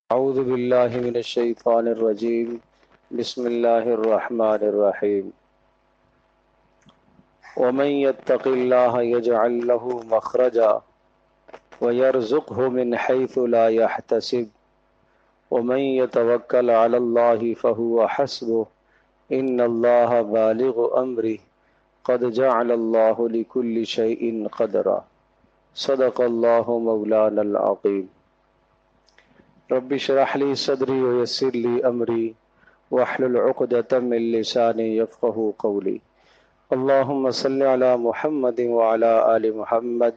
أعوذ بالله من الشيطان الرجيم. بسم الله الرحمن الرحيم. ومن يتق الله يجعل له مخرجا ويرزقه من حيث لا يحتسب ومن يتوكل على الله فهو حسبه إن الله بالغ أمره قد جعل الله لكل شيء قدرا. صدق الله مولانا العظيم. رب اشرح لي صدري ويسر لي أمري واحلل عقدة من لساني يفقه قولي. اللهم صل على محمد وعلى آل محمد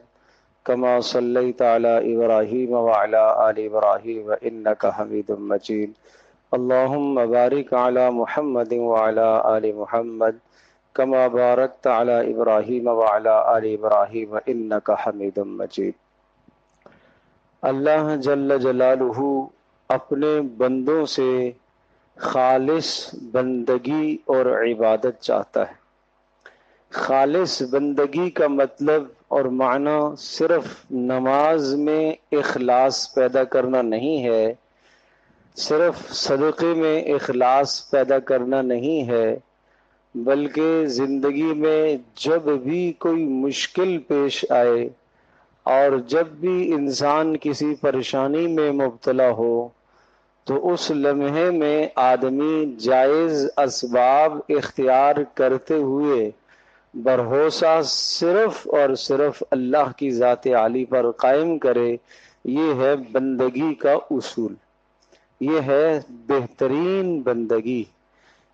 كما صليت على إبراهيم وعلى آل إبراهيم إنك حميد مجيد. اللهم بارك على محمد وعلى آل محمد كما باركت على إبراهيم وعلى آل إبراهيم إنك حميد مجيد. اللہ جل جلالہ اپنے بندوں سے خالص بندگی اور عبادت چاہتا ہے۔ خالص بندگی کا مطلب اور معنی صرف نماز میں اخلاص پیدا کرنا نہیں ہے، صرف صدقے میں اخلاص پیدا کرنا نہیں ہے، بلکہ زندگی میں جب بھی کوئی مشکل پیش آئے اور جب بھی انسان کسی پریشانی میں مبتلا ہو تو اس لمحے میں آدمی جائز اسباب اختیار کرتے ہوئے بھروسہ صرف اور صرف اللہ کی ذات عالی پر قائم کرے۔ یہ ہے بندگی کا اصول، یہ ہے بہترین بندگی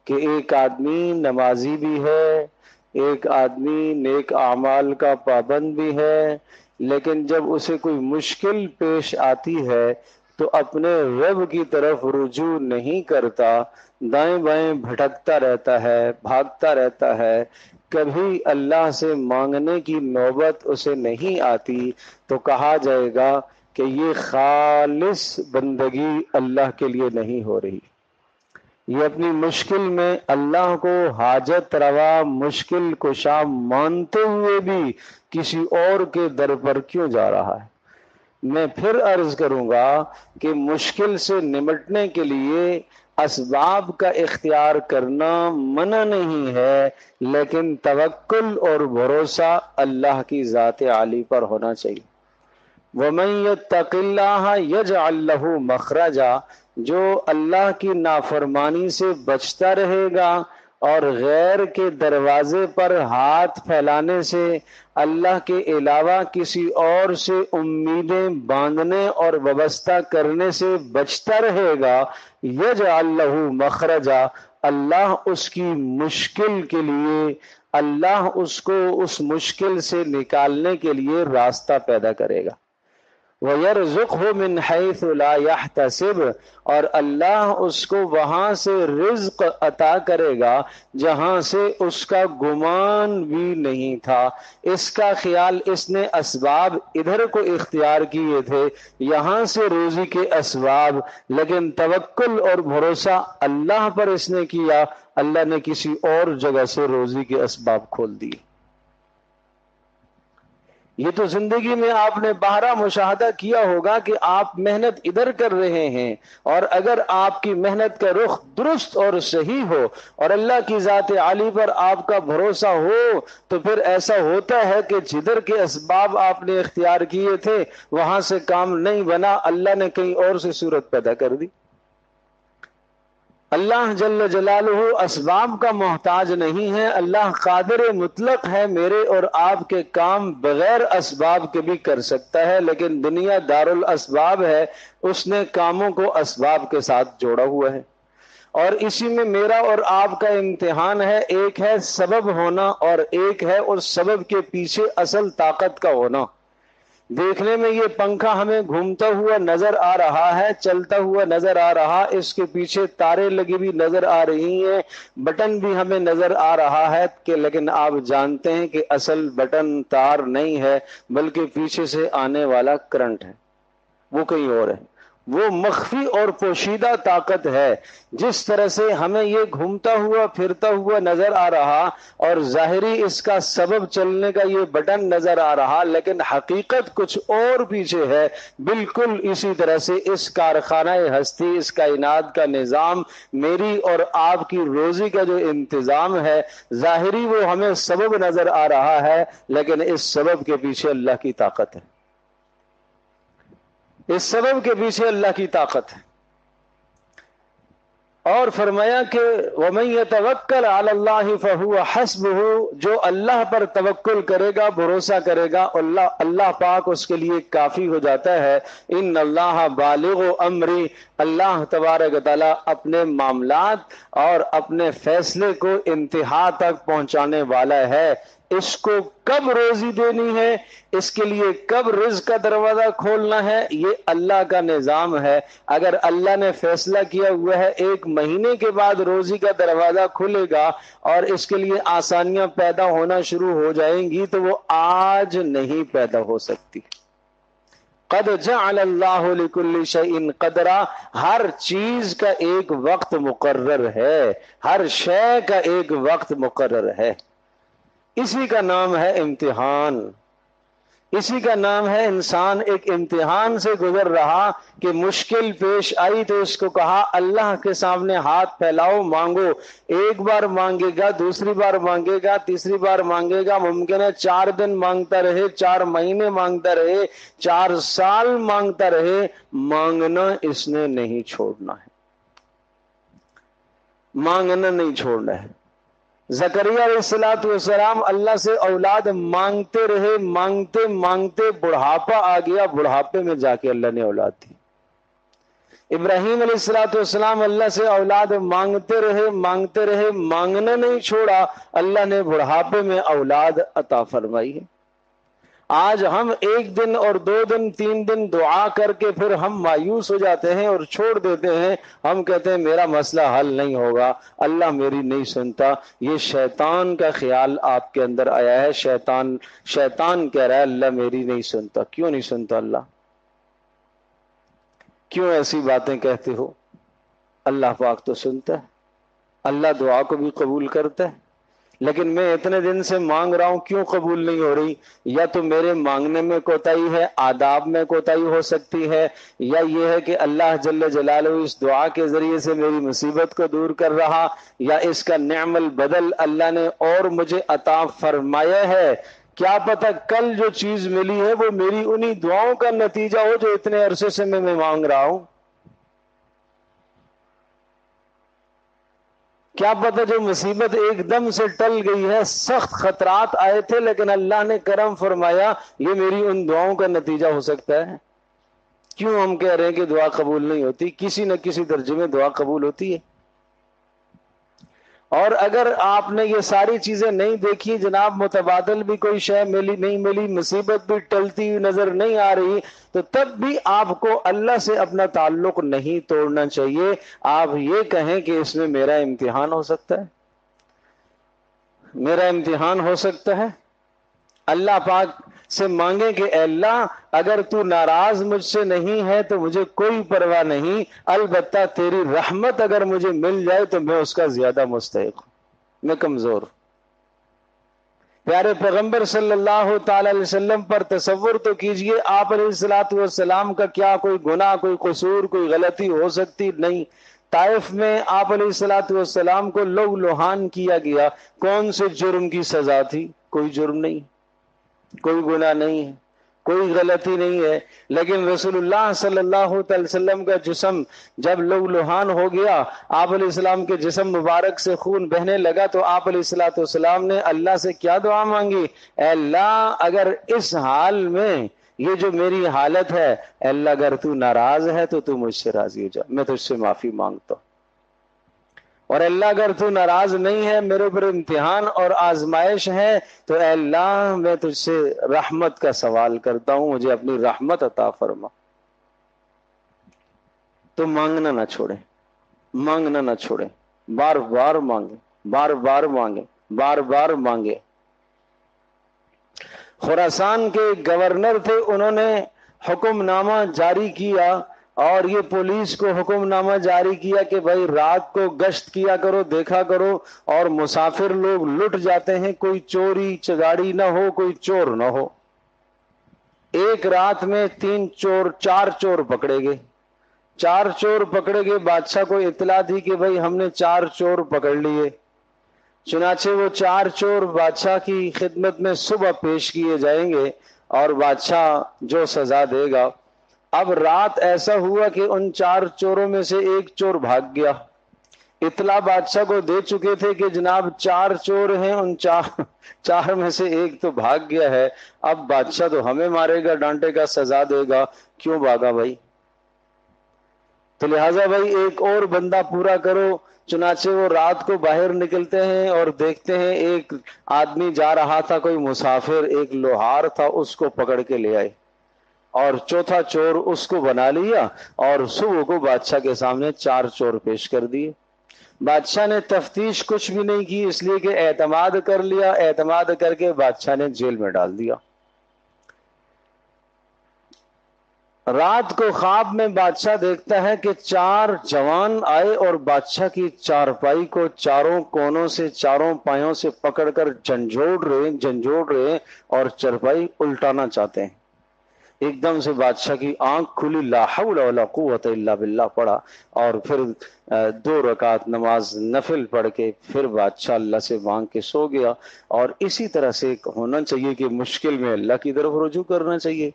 کہ ایک آدمی نمازی بھی ہے، ایک آدمی نیک اعمال کا پابند بھی ہے، لیکن جب اسے کوئی مشکل پیش آتی ہے تو اپنے رب کی طرف رجوع نہیں کرتا، دائیں بائیں بھٹکتا رہتا ہے، بھاگتا رہتا ہے، کبھی اللہ سے مانگنے کی نوبت اسے نہیں آتی، تو کہا جائے گا کہ یہ خالص بندگی اللہ کے لیے نہیں ہو رہی۔ یہ اپنی مشکل میں اللہ کو حاجت روا مشکل کشا مانتے ہوئے بھی کسی اور کے در پر کیوں جا رہا ہے؟ میں پھر عرض کروں گا کہ مشکل سے نمٹنے کے لیے اسباب کا اختیار کرنا منع نہیں ہے، لیکن توکل اور بھروسہ اللہ کی ذات عالی پر ہونا چاہیے۔ وَمَن يَتَّقِ اللَّهَ يَجْعَل لَّهُ مَخْرَجًا، جو اللہ کی نافرمانی سے بچتا رہے گا اور غیر کے دروازے پر ہاتھ پھیلانے سے، اللہ کے علاوہ کسی اور سے امیدیں باندھنے اور وابستہ کرنے سے بچتا رہے گا، یجعل لہ مخرجا، اللہ اس کی مشکل کے لیے، اللہ اس کو اس مشکل سے نکالنے کے لیے راستہ پیدا کرے گا۔ وَيَرْزُقْهُ مِنْ حَيْثُ لَا يَحْتَسِبُ، اور اللہ اس کو وہاں سے رزق عطا کرے گا جہاں سے اس کا گمان بھی نہیں تھا۔ اس کا خیال اس نے اسباب ادھر کو اختیار کیے تھے، یہاں سے روزی کے اسباب، لیکن توکل اور بھروسہ اللہ پر اس نے کیا، اللہ نے کسی اور جگہ سے روزی کے اسباب کھول دیے۔ یہ تو زندگی میں آپ نے بہرا مشاہدہ کیا ہوگا کہ آپ محنت ادھر کر رہے ہیں، اور اگر آپ کی محنت کا رخ درست اور صحیح ہو اور اللہ کی ذات عالی پر آپ کا بھروسہ ہو تو پھر ایسا ہوتا ہے کہ جدھر کے اسباب آپ نے اختیار کیے تھے وہاں سے کام نہیں بنا، اللہ نے کہیں اور سے صورت پیدا کر دی۔ اللہ جل جلالہ اسباب کا محتاج نہیں ہے، اللہ قادر مطلق ہے، میرے اور آپ کے کام بغیر اسباب کے بھی کر سکتا ہے، لیکن دنیا دار الاسباب ہے، اس نے کاموں کو اسباب کے ساتھ جوڑا ہوا ہے، اور اسی میں میرا اور آپ کا امتحان ہے، ایک ہے سبب ہونا اور ایک ہے اس سبب کے پیچھے اصل طاقت کا ہونا۔ دیکھنے میں یہ پنکھا ہمیں گھومتا ہوا نظر آ رہا ہے، چلتا ہوا نظر آ رہا، اس کے پیچھے تاریں لگی بھی نظر آ رہی ہیں، بٹن بھی ہمیں نظر آ رہا ہے کہ لیکن آپ جانتے ہیں کہ اصل بٹن تار نہیں ہے بلکہ پیچھے سے آنے والا کرنٹ ہے، وہ کہیں اور ہے۔ وہ مخفی اور پوشیدہ طاقت ہے. جس طرح سے ہمیں یہ گھومتا ہوا پھرتا ہوا نظر آ رہا اور ظاہری اس کا سبب چلنے کا یہ بٹن نظر آ رہا، لیکن حقیقت کچھ اور پیچھے ہے. بالکل اسی طرح سے اس کارخانہ ہستی، اس کائنات کا نظام، میری اور آپ کی روزی کا جو انتظام ہے، ظاہری وہ ہمیں سبب نظر آ رہا ہے، لیکن اس سبب کے پیچھے اللہ کی طاقت ہے. اس سبب کے پیچھے اللہ کی طاقت ہے. اور فرمایا کہ وَمَن يَتَوَكَّلْ عَلَى اللَّهِ فَهُوَ حَسْبُهُ، جو اللہ پر توکل کرے گا، بھروسہ کرے گا، اللہ پاک اس کے لیے کافی ہو جاتا ہے. ان اللہ بالغ امری، اللہ تبارک تعالیٰ اپنے معاملات اور اپنے فیصلے کو انتہا تک پہنچانے والا ہے. اس کو کب روزی دینی ہے، اس کے لیے کب رزق کا دروازہ کھولنا ہے، یہ اللہ کا نظام ہے. اگر اللہ نے فیصلہ کیا ہوا ہے 1 مہینے کے بعد روزی کا دروازہ کھلے گا اور اس کے لیے آسانیاں پیدا ہونا شروع ہو جائیں گی، تو وہ آج نہیں پیدا ہو سکتی. قد جعل اللہ لکل شیء قدرا، ہر چیز کا ایک وقت مقرر ہے، ہر شے کا ایک وقت مقرر ہے. اسی کا نام ہے امتحان، اسی کا نام ہے انسان ایک امتحان سے گزر رہا کہ مشکل پیش آئی تو اس کو کہا اللہ کے سامنے ہاتھ پھیلاؤ، مانگو. 1 بار مانگے گا، دوسری بار مانگے گا، تیسری بار مانگے گا، ممکن ہے 4 دن مانگتا رہے، 4 مہینے مانگتا رہے، 4 سال مانگتا رہے، مانگنا اس نے نہیں چھوڑنا ہے، مانگنا نہیں چھوڑنا ہے. زکریا علیہ السلام اللہ سے اولاد مانگتے رہے، مانگتے مانگتے بڑھاپا آ گیا، بڑھاپے میں جا کے اللہ نے اولاد دی. ابراہیم علیہ السلام اللہ سے اولاد مانگتے رہے، مانگتے رہے، مانگنا نہیں چھوڑا، اللہ نے بڑھاپے میں اولاد عطا فرمائی ہے. آج ہم 1 دن اور 2 دن 3 دن دعا کر کے پھر ہم مایوس ہو جاتے ہیں اور چھوڑ دیتے ہیں. ہم کہتے ہیں میرا مسئلہ حل نہیں ہوگا، اللہ میری نہیں سنتا. یہ شیطان کا خیال آپ کے اندر آیا ہے. شیطان کہہ رہا ہے اللہ میری نہیں سنتا. کیوں نہیں سنتا اللہ؟ کیوں ایسی باتیں کہتے ہو؟ اللہ پاک تو سنتا ہے، اللہ دعا کو بھی قبول کرتا ہے. لیکن میں اتنے دن سے مانگ رہا ہوں، کیوں قبول نہیں ہو رہی؟ یا تو میرے مانگنے میں کوتاہی ہے، آداب میں کوتاہی ہو سکتی ہے، یا یہ ہے کہ اللہ جل جلالہ اس دعا کے ذریعے سے میری مصیبت کو دور کر رہا، یا اس کا نعم البدل اللہ نے اور مجھے عطا فرمایا ہے. کیا پتہ کل جو چیز ملی ہے وہ میری انہی دعاؤں کا نتیجہ ہو جو اتنے عرصے سے میں مانگ رہا ہوں. کیا پتہ جو مصیبت ایک دم سے ٹل گئی ہے، سخت خطرات آئے تھے لیکن اللہ نے کرم فرمایا، یہ میری ان دعاؤں کا نتیجہ ہو سکتا ہے. کیوں ہم کہہ رہے ہیں کہ دعا قبول نہیں ہوتی؟ کسی نہ کسی درجے میں دعا قبول ہوتی ہے. اور اگر آپ نے یہ ساری چیزیں نہیں دیکھی، جناب متبادل بھی کوئی شے ملی نہیں ملی، مصیبت بھی ٹلتی ہوئی نظر نہیں آ رہی، تو تب بھی آپ کو اللہ سے اپنا تعلق نہیں توڑنا چاہیے. آپ یہ کہیں کہ اس میں میرا امتحان ہو سکتا ہے، میرا امتحان ہو سکتا ہے. اللہ پاک سے مانگیں کہ اے اللہ اگر تو ناراض مجھ سے نہیں ہے تو مجھے کوئی پرواہ نہیں، البتہ تیری رحمت اگر مجھے مل جائے تو میں اس کا زیادہ مستحق ہوں، میں کمزور ہوں. پیارے پیغمبر صلی اللہ تعالی علیہ وسلم پر تصور تو کیجئے، آپ علیہ السلام کا کیا کوئی گناہ، کوئی قصور، کوئی غلطی ہو سکتی؟ نہیں. طائف میں آپ علیہ السلام کو لو لوہان کیا گیا، کون سے جرم کی سزا تھی؟ کوئی جرم نہیں، کوئی گناہ نہیں ہے، کوئی غلطی نہیں ہے. لیکن رسول اللہ صلی اللہ علیہ وسلم کا جسم جب لو لوہان ہو گیا، آپ علیہ السلام کے جسم مبارک سے خون بہنے لگا، تو آپ علیہ السلام نے اللہ سے کیا دعا مانگی؟ اے اللہ اگر اس حال میں یہ جو میری حالت ہے، اے اللہ اگر تو ناراض ہے تو تو مجھ سے راضی ہو جا، میں تجھ سے معافی مانگتا ہوں. اور اللہ اگر تو ناراض نہیں ہے، میرے اوپر امتحان اور آزمائش ہے، تو اے اللہ میں تجھ سے رحمت کا سوال کرتا ہوں، مجھے اپنی رحمت عطا فرما. تو مانگنا نہ چھوڑیں، مانگنا نہ چھوڑیں، بار بار مانگیں، بار بار مانگیں، بار بار مانگیں. خراسان کے گورنر تھے، انہوں نے حکم نامہ جاری کیا اور یہ پولیس کو حکم نامہ جاری کیا کہ بھائی رات کو گشت کیا کرو، دیکھا کرو، اور مسافر لوگ لٹ جاتے ہیں، کوئی چوری چگاڑی نہ ہو، کوئی چور نہ ہو۔ ایک رات میں 4 چور پکڑے گئے، 4 چور پکڑے گئے، بادشاہ کو اطلاع دی کہ بھائی ہم نے 4 چور پکڑ لیے۔ چنانچہ وہ 4 چور بادشاہ کی خدمت میں صبح پیش کیے جائیں گے اور بادشاہ جو سزا دے گا۔ اب رات ایسا ہوا کہ ان 4 چوروں میں سے ایک چور بھاگ گیا۔ اطلاع بادشاہ کو دے چکے تھے کہ جناب 4 چور ہیں، ان 4 میں سے ایک تو بھاگ گیا ہے، اب بادشاہ تو ہمیں مارے گا، ڈانٹے گا، سزا دے گا، کیوں بھاگا بھائی؟ تو لہٰذا بھائی ایک اور بندہ پورا کرو۔ چنانچہ وہ رات کو باہر نکلتے ہیں اور دیکھتے ہیں ایک آدمی جا رہا تھا، کوئی مسافر، ایک لوہار تھا، اس کو پکڑ کے لے آئے اور چوتھا چور اس کو بنا لیا اور صبح کو بادشاہ کے سامنے 4 چور پیش کر دیے۔ بادشاہ نے تفتیش کچھ بھی نہیں کی، اس لیے کہ اعتماد کر لیا، اعتماد کر کے بادشاہ نے جیل میں ڈال دیا۔ رات کو خواب میں بادشاہ دیکھتا ہے کہ 4 جوان آئے اور بادشاہ کی چارپائی کو چاروں کونوں سے، چاروں پایوں سے پکڑ کر جھنجھوڑ رہے اور چارپائی الٹانا چاہتے ہیں۔ ایک دم سے بادشاہ کی آنکھ کھلی، لا حول ولا قوت الا باللہ پڑھا اور پھر 2 رکعت نماز نفل پڑھ کے پھر بادشاہ اللہ سے مانگ کے سو گیا۔ اور اسی طرح سے ہونا چاہیے کہ مشکل میں اللہ کی طرف رجوع کرنا چاہیے۔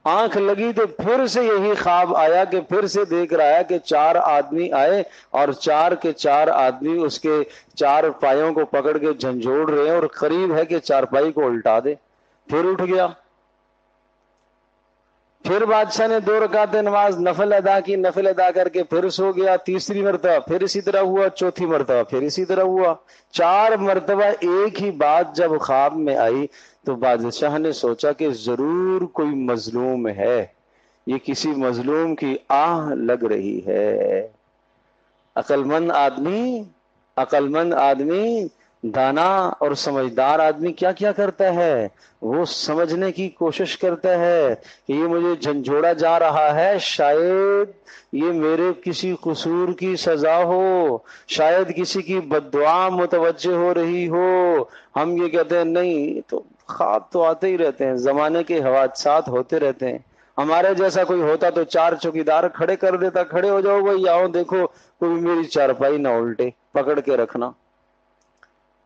آنکھ لگی تو پھر سے یہی خواب آیا کہ پھر سے دیکھ رہا ہے کہ 4 آدمی آئے اور 4 کے 4 آدمی اس کے 4 پایوں کو پکڑ کے جھنجھوڑ رہے ہیں اور قریب ہے کہ چارپائی کو الٹا دے۔ پھر اٹھ گیا، پھر بادشاہ نے 2 رکعتیں نماز نفل ادا کی، نفل ادا کر کے پھر سو گیا۔ تیسری مرتبہ پھر اسی طرح ہوا، چوتھی مرتبہ پھر اسی طرح ہوا، 4 مرتبہ ایک ہی بات جب خواب میں آئی تو بادشاہ نے سوچا کہ ضرور کوئی مظلوم ہے، یہ کسی مظلوم کی آہ لگ رہی ہے۔ عقل مند آدمی دانا اور سمجھدار آدمی کیا کیا کرتا ہے؟ وہ سمجھنے کی کوشش کرتا ہے کہ یہ مجھے جھنجھوڑا جا رہا ہے، شاید یہ میرے کسی قصور کی سزا ہو، شاید کسی کی بد دعا متوجہ ہو رہی ہو۔ ہم یہ کہتے ہیں نہیں، تو خواب تو آتے ہی رہتے ہیں، زمانے کے حوادثات ہوتے رہتے ہیں۔ ہمارے جیسا کوئی ہوتا تو 4 چوکیدار کھڑے کر دیتا، کھڑے ہو جاؤ بھائی، آؤ دیکھو کوئی میری چارپائی نہ الٹے، پکڑ کے رکھنا۔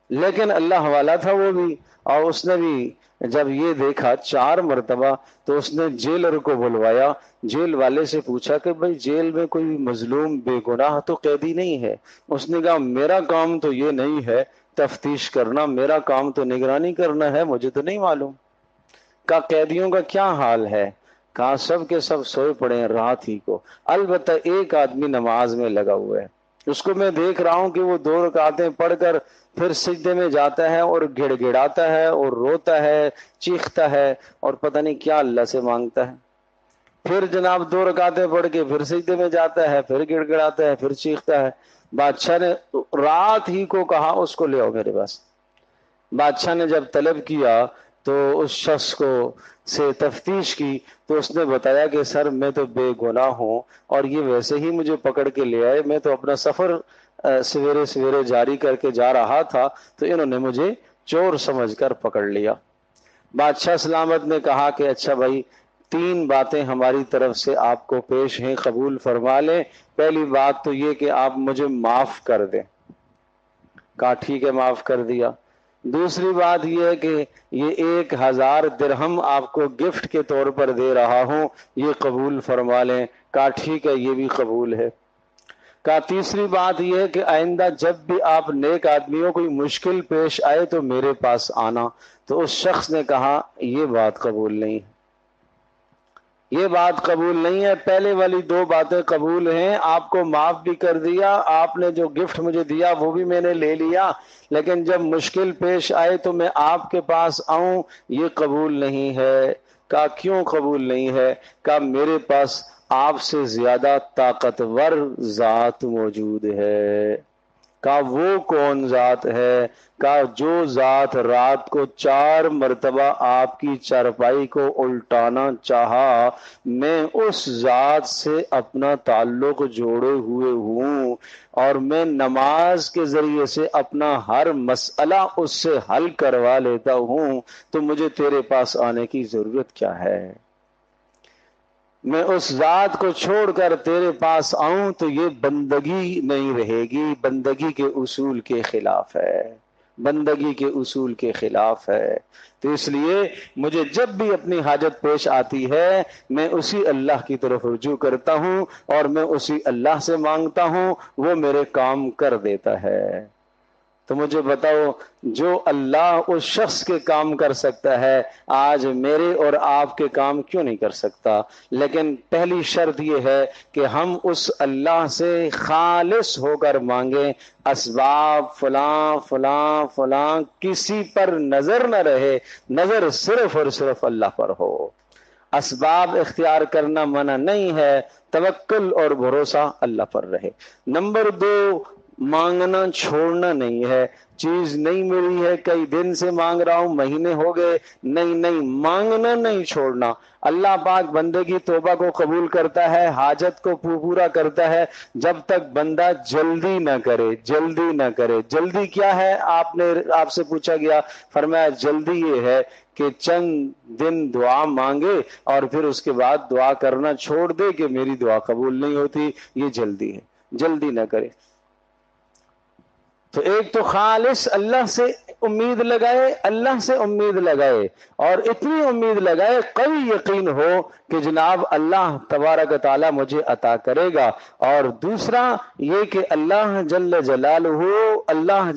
لیکن اللہ حوالہ تھا وہ بھی، اور اس نے بھی جب یہ دیکھا 4 مرتبہ تو اس نے جیلر کو بلوایا، جیل والے سے پوچھا کہ بھائی جیل میں کوئی مظلوم بے گناہ تو قیدی نہیں ہے؟ اس نے کہا میرا کام تو یہ نہیں ہے تفتیش کرنا، میرا کام تو نگرانی کرنا ہے، مجھے تو نہیں معلوم۔ کہا قیدیوں کا کیا حال ہے؟ کہا سب کے سب سوئے پڑے ہیں رات ہی کو، البتہ ایک آدمی نماز میں لگا ہوا ہے، اس کو میں دیکھ رہا ہوں کہ وہ 2 رکعتیں پڑھ کر پھر سجدے میں جاتا ہے اور گڑ گڑاتا ہے اور روتا ہے، چیختا ہے اور پتہ نہیں کیا اللہ سے مانگتا ہے۔ پھر جناب 2 رکعتیں پڑھ کے پھر سجدے میں جاتا ہے، پھر گڑ گڑاتا ہے، پھر چیختا ہے۔ بادشاہ نے رات ہی کو کہا اس کو لے آؤ میرے پاس۔ بادشاہ نے جب طلب کیا تو اس شخص کو سے تفتیش کی تو اس نے بتایا کہ سر میں تو بے گناہ ہوں اور یہ ویسے ہی مجھے پکڑ کے لے آئے، میں تو اپنا سفر سویرے سویرے جاری کر کے جا رہا تھا تو انہوں نے مجھے چور سمجھ کر پکڑ لیا۔ بادشاہ سلامت نے کہا کہ اچھا بھائی 3 باتیں ہماری طرف سے آپ کو پیش ہیں، قبول فرما لیں۔ پہلی بات تو یہ کہ آپ مجھے معاف کر دیں۔ کہا ٹھیک ہے، معاف کر دیا۔ دوسری بات یہ ہے کہ یہ 1000 درہم آپ کو گفٹ کے طور پر دے رہا ہوں، یہ قبول فرما لیں۔ کہا ٹھیک ہے، یہ بھی قبول ہے۔ کہا تیسری بات یہ ہے کہ آئندہ جب بھی آپ نیک آدمیوں کوئی مشکل پیش آئے تو میرے پاس آنا۔ تو اس شخص نے کہا یہ بات قبول نہیں، یہ بات قبول نہیں ہے، پہلے والی 2 باتیں قبول ہیں، آپ کو معاف بھی کر دیا، آپ نے جو گفٹ مجھے دیا وہ بھی میں نے لے لیا، لیکن جب مشکل پیش آئے تو میں آپ کے پاس آؤں یہ قبول نہیں ہے۔ کہا کیوں قبول نہیں ہے؟ کہا میرے پاس آپ سے زیادہ طاقتور ذات موجود ہے۔ کہا وہ کون ذات ہے؟ کہا جو ذات رات کو 4 مرتبہ آپ کی چارپائی کو الٹانا چاہا، میں اس ذات سے اپنا تعلق جوڑے ہوئے ہوں، اور میں نماز کے ذریعے سے اپنا ہر مسئلہ اس سے حل کروا لیتا ہوں، تو مجھے تیرے پاس آنے کی ضرورت کیا ہے؟ میں اس ذات کو چھوڑ کر تیرے پاس آؤں تو یہ بندگی نہیں رہے گی، بندگی کے اصول کے خلاف ہے، بندگی کے اصول کے خلاف ہے۔ تو اس لیے مجھے جب بھی اپنی حاجت پیش آتی ہے میں اسی اللہ کی طرف رجوع کرتا ہوں اور میں اسی اللہ سے مانگتا ہوں، وہ میرے کام کر دیتا ہے۔ تو مجھے بتاؤ، جو اللہ اس شخص کے کام کر سکتا ہے آج میرے اور آپ کے کام کیوں نہیں کر سکتا؟ لیکن پہلی شرط یہ ہے کہ ہم اس اللہ سے خالص ہو کر مانگیں، اسباب فلاں فلاں فلاں کسی پر نظر نہ رہے، نظر صرف اور صرف اللہ پر ہو۔ اسباب اختیار کرنا منع نہیں ہے، توکل اور بھروسہ اللہ پر رہے۔ نمبر 2، مانگنا چھوڑنا نہیں ہے۔ چیز نہیں ملی ہے، کئی دن سے مانگ رہا ہوں، مہینے ہو گئے، نہیں، مانگنا نہیں چھوڑنا۔ اللہ پاک بندے کی توبہ کو قبول کرتا ہے، حاجت کو پورا کرتا ہے جب تک بندہ جلدی نہ کرے، جلدی نہ کرے۔ جلدی کیا ہے؟ آپ سے پوچھا گیا، فرمایا جلدی یہ ہے کہ چند دن دعا مانگے اور پھر اس کے بعد دعا کرنا چھوڑ دے کہ میری دعا قبول نہیں ہوتی، یہ جلدی ہے، جلدی نہ کرے۔ تو ایک تو خالص اللہ سے امید لگائے، اللہ سے امید لگائے، اور اتنی امید لگائے قوی یقین ہو کہ جناب اللہ تبارک و تعالی مجھے عطا کرے گا۔ اور دوسرا یہ کہ اللہ جل جلالہ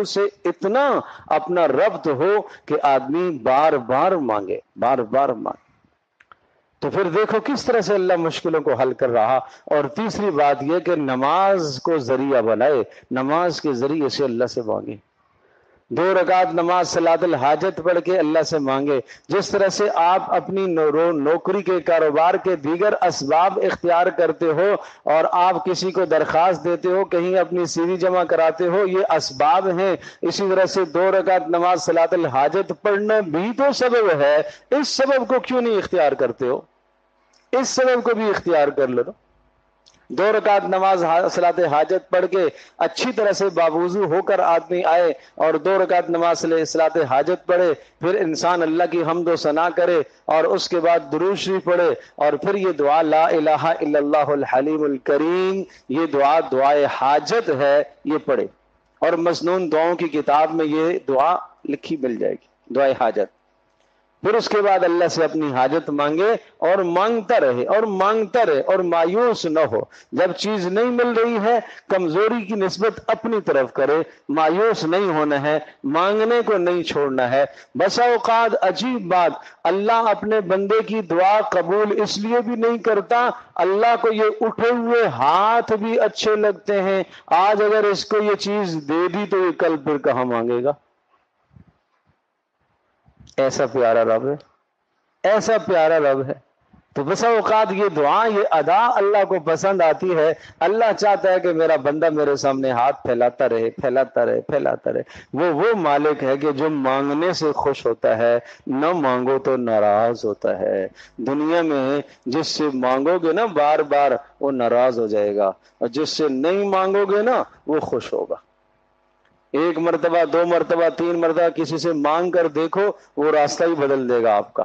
سے اتنا اپنا ربط ہو کہ آدمی بار بار مانگے، بار بار مانگے۔ تو پھر دیکھو کس طرح سے اللہ مشکلوں کو حل کر رہا۔ اور تیسری بات یہ کہ نماز کو ذریعہ بنائے، نماز کے ذریعے سے اللہ سے مانگے۔ 2 رکعت نماز صلاۃ الحاجت پڑھ کے اللہ سے مانگے۔ جس طرح سے آپ اپنی نوکری کے، کاروبار کے دیگر اسباب اختیار کرتے ہو اور آپ کسی کو درخواست دیتے ہو، کہیں اپنی سی وی جمع کراتے ہو، یہ اسباب ہیں۔ اسی طرح سے 2 رکعت نماز صلاۃ الحاجت پڑھنا بھی تو سبب ہے، اس سبب کو کیوں نہیں اختیار کرتے ہو؟ اس سبب کو بھی اختیار کر لو۔ 2 رکعت نماز صلاۃ حاجت پڑھ کے اچھی طرح سے باوضو ہو کر آدمی آئے اور 2 رکعت نماز صلاۃ حاجت پڑھے، پھر انسان اللہ کی حمد و ثنا کرے اور اس کے بعد درود شریف پڑھے، اور پھر یہ دعا لا الہ الا اللہ الحلیم الکریم، یہ دعا دعائے حاجت ہے، یہ پڑھے۔ اور مسنون دعاؤں کی کتاب میں یہ دعا لکھی مل جائے گی، دعائے حاجت۔ پھر اس کے بعد اللہ سے اپنی حاجت مانگے اور مانگتا رہے اور مانگتا رہے اور مایوس نہ ہو۔ جب چیز نہیں مل رہی ہے کمزوری کی نسبت اپنی طرف کرے، مایوس نہیں ہونا ہے، مانگنے کو نہیں چھوڑنا ہے۔ بسا اوقات عجیب بات، اللہ اپنے بندے کی دعا قبول اس لیے بھی نہیں کرتا، اللہ کو یہ اٹھے ہوئے ہاتھ بھی اچھے لگتے ہیں۔ آج اگر اس کو یہ چیز دے دی تو یہ کل پھر کہاں مانگے گا؟ ایسا پیارا رب ہے، ایسا پیارا رب ہے۔ تو بسا اوقات یہ دعا، یہ ادا اللہ کو پسند آتی ہے۔ اللہ چاہتا ہے کہ میرا بندہ میرے سامنے ہاتھ پھیلاتا رہے، پھیلاتا رہے، پھیلاتا رہے۔ وہ مالک ہے کہ جو مانگنے سے خوش ہوتا ہے، نہ مانگو تو ناراض ہوتا ہے۔ دنیا میں جس سے مانگو گے نا بار بار وہ ناراض ہو جائے گا، اور جس سے نہیں مانگو گے نا وہ خوش ہوگا۔ 1 مرتبہ 2 مرتبہ 3 مرتبہ کسی سے مانگ کر دیکھو، وہ راستہ ہی بدل دے گا آپ کا۔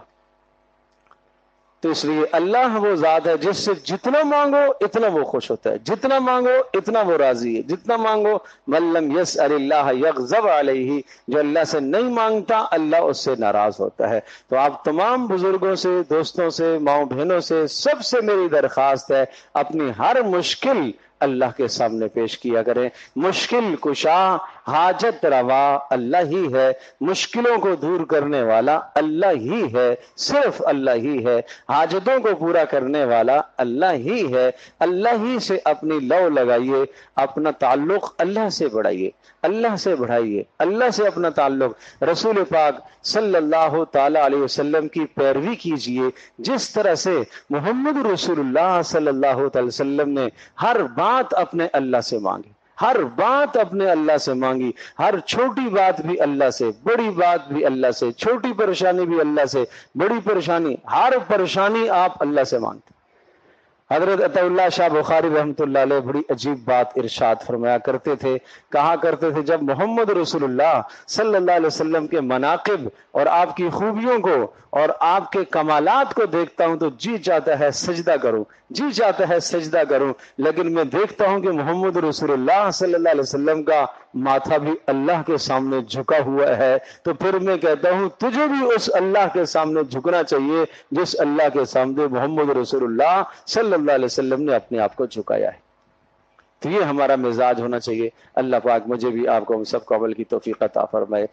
تو اس لیے اللہ وہ ذات ہے جس سے جتنا مانگو اتنا وہ خوش ہوتا ہے، جتنا مانگو اتنا وہ راضی ہے، جتنا مانگو۔ من لم یسأل اللہ یغضب علیہ، جو اللہ سے نہیں مانگتا اللہ اس سے ناراض ہوتا ہے۔ تو آپ تمام بزرگوں سے، دوستوں سے، ماؤں بہنوں سے، سب سے میری درخواست ہے اپنی ہر مشکل اللہ کے سامنے پیش کیا کریں۔ مشکل کشا، حاجت روا اللہ ہی ہے، مشکلوں کو دور کرنے والا اللہ ہی ہے، صرف اللہ ہی ہے، حاجتوں کو پورا کرنے والا اللہ ہی ہے۔ اللہ ہی سے اپنی لو لگائیے، اپنا تعلق اللہ سے بڑھائیے، اللہ سے بڑھائیے، اللہ سے اپنا تعلق۔ رسول پاک صلی اللہ تعالی علیہ وسلم کی پیروی کیجئے، جس طرح سے محمد رسول اللہ صلی اللہ تعالی وسلم نے ہر بات اپنے اللہ سے مانگی، ہر بات اپنے اللہ سے مانگی، ہر چھوٹی بات بھی اللہ سے، بڑی بات بھی اللہ سے، چھوٹی پریشانی بھی اللہ سے، بڑی پریشانی، ہر پریشانی آپ اللہ سے مانگتے۔ حضرت عطا اللہ شاہ بخاری رحمۃ اللہ علیہ بڑی عجیب بات ارشاد فرمایا کرتے تھے، کہا کرتے تھے جب محمد رسول اللہ صلی اللہ علیہ وسلم کے مناقب اور آپ کی خوبیوں کو اور آپ کے کمالات کو دیکھتا ہوں تو جی چاہتا ہے سجدہ کروں، جی چاہتا ہے سجدہ کروں، لیکن میں دیکھتا ہوں کہ محمد رسول اللہ صلی اللہ علیہ وسلم کا ماتھا بھی اللہ کے سامنے جھکا ہوا ہے، تو پھر میں کہتا ہوں تجھے بھی اس اللہ کے سامنے جھکنا چاہیے جس اللہ کے سامنے محمد رسول اللہ صلی اللہ علیہ وسلم نے اپنے آپ کو جھکایا ہے۔ تو یہ ہمارا مزاج ہونا چاہیے۔ اللہ پاک مجھے بھی آپ کو ہم سب کو عمل کی توفیق عطا فرمائے۔